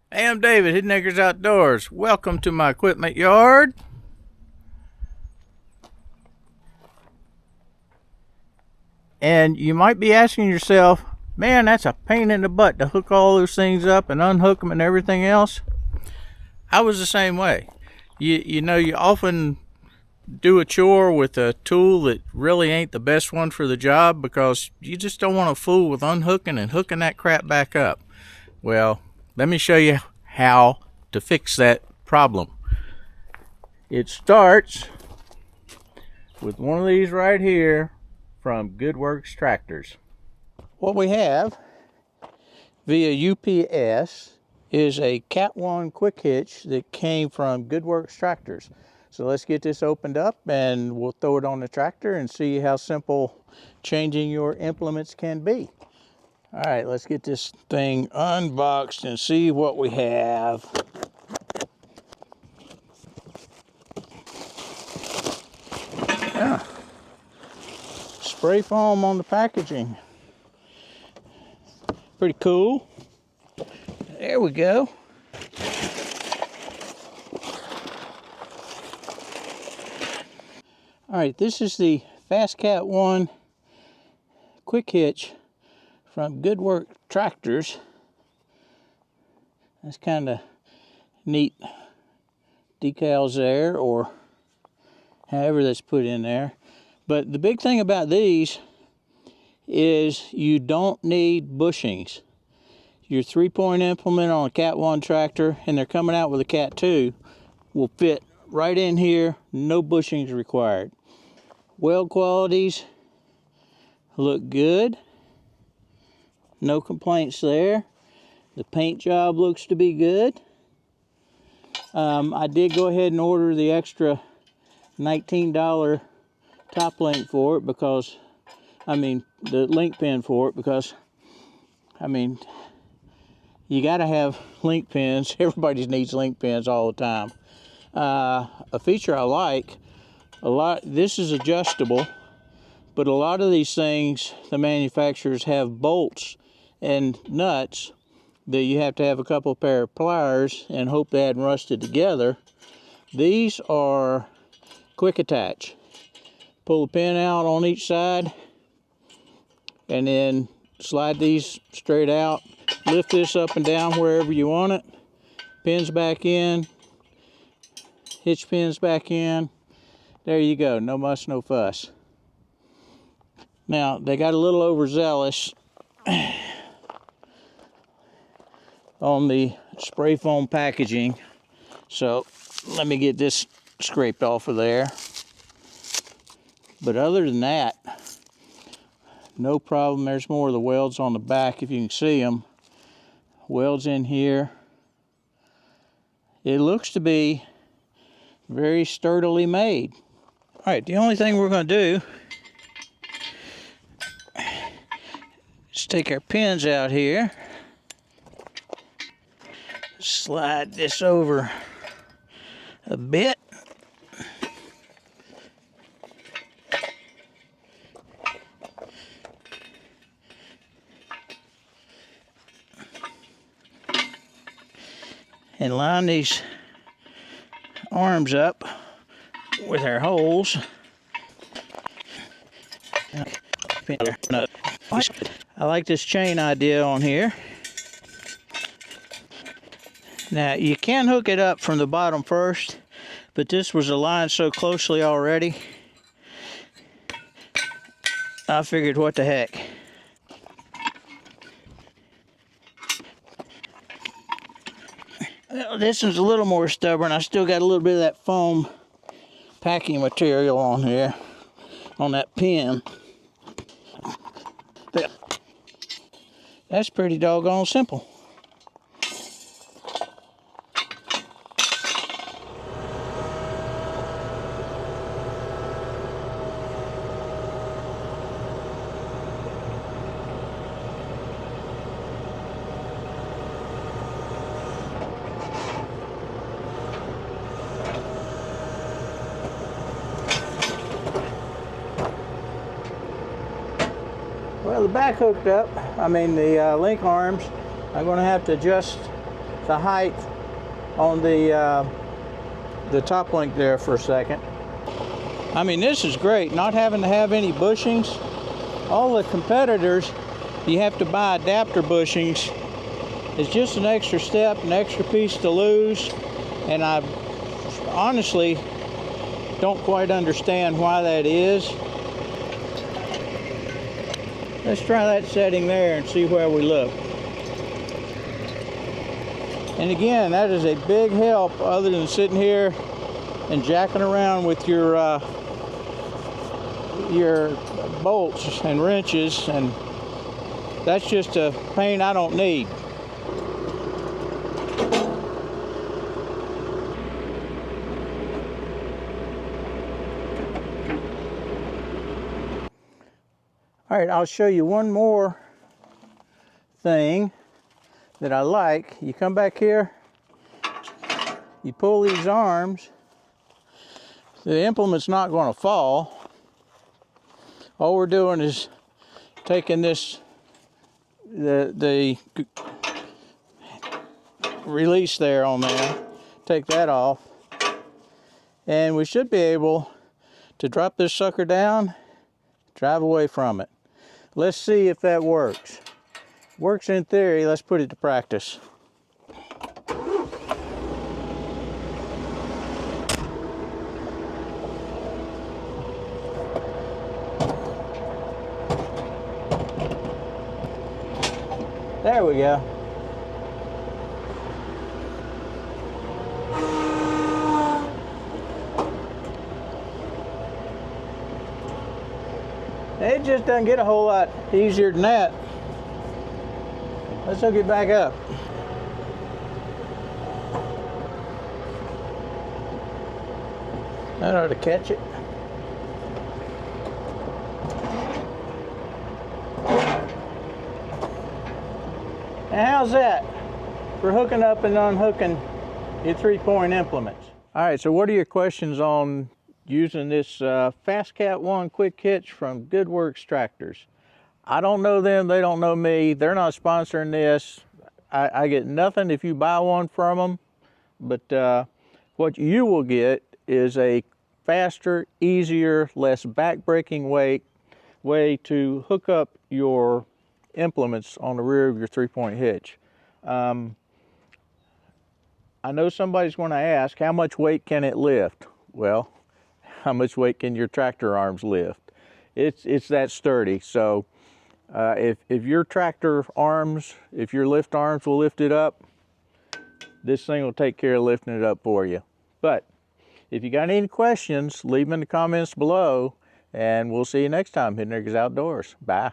Hey, I'm David, Hidden Acres Outdoors. Welcome to my equipment yard. And you might be asking yourself, man, that's a pain in the butt to hook all those things up and unhook them and everything else. I was the same way. You often do a chore with a tool that really ain't the best one for the job because you just don't want to fool with unhooking and hooking that crap back up. Well, let me show you how to fix that problem. It starts with one of these right here from GoodWorks tractors. What we have via UPS is a Cat 1 quick hitch that came from GoodWorks tractors. So let's get this opened up and we'll throw it on the tractor and see how simple changing your implements can be. All right, let's get this thing unboxed and see what we have. Yeah. Spray foam on the packaging. Pretty cool. There we go. All right, this is the Fast Cat 1 quick hitch from GoodWorks tractors. That's kind of neat decals there, or however that's put in there. But the big thing about these is you don't need bushings. Your 3-point implement on a Cat 1 tractor, and they're coming out with a Cat 2, will fit right in here, no bushings required. Weld qualities look good. No complaints there. The paint job looks to be good. I did go ahead and order the extra $19 top link for it because, the link pin for it because, you gotta have link pins. Everybody needs link pins all the time. A feature I like this is adjustable, but a lot of these things, the manufacturers have bolts and nuts that you have to have a couple of pair of pliers and hope they hadn't rusted together. These are quick attach. Pull the pin out on each side and then slide these straight out. Lift this up and down wherever you want it. Pins back in. Hitch pins back in. There you go. No muss, no fuss. Now, they got a little overzealous on the spray foam packaging, so let me get this scraped off of there. But other than that, no problem. There's more of the welds on the back if you can see them. Welds in here. It looks to be very sturdily made. All right, the only thing we're going to do is take our pins out here. Slide this over a bit. And line these arms up with our holes. I like this chain idea on here. Now, you can hook it up from the bottom first, but this was aligned so closely already, I figured, what the heck. Well, this one's a little more stubborn. I still got a little bit of that foam packing material on here, on that pin. That's pretty doggone simple. Well, the back hooked up, the link arms, I'm going to have to adjust the height on the top link there for a second. I mean, this is great, not having to have any bushings. All the competitors, you have to buy adapter bushings. It's just an extra step, an extra piece to lose, and I honestly don't quite understand why that is. Let's try that setting there and see where we look. And again, that is a big help other than sitting here and jacking around with your bolts and wrenches, and that's just a pain I don't need. All right, I'll show you one more thing that I like. You come back here, you pull these arms, the implement's not going to fall. All we're doing is taking this, the release there on there, take that off, and we should be able to drop this sucker down, drive away from it. Let's see if that works. Works in theory, let's put it to practice. There we go. It just doesn't get a whole lot easier than that. Let's hook it back up. That ought to catch it. And how's that for hooking up and unhooking your 3-point implements? All right, so what are your questions on using this Fast Cat 1 quick hitch from Goodworks Tractors? I don't know them, they don't know me. They're not sponsoring this. I get nothing if you buy one from them, but what you will get is a faster, easier, less back-breaking way to hook up your implements on the rear of your 3-point hitch. I know somebody's going to ask, how much weight can it lift? Well, how much weight can your tractor arms lift? It's that sturdy. So if your tractor arms, if your lift arms will lift it up, this thing will take care of lifting it up for you. But if you got any questions, leave them in the comments below, and we'll see you next time, Hitch Outdoors. Bye.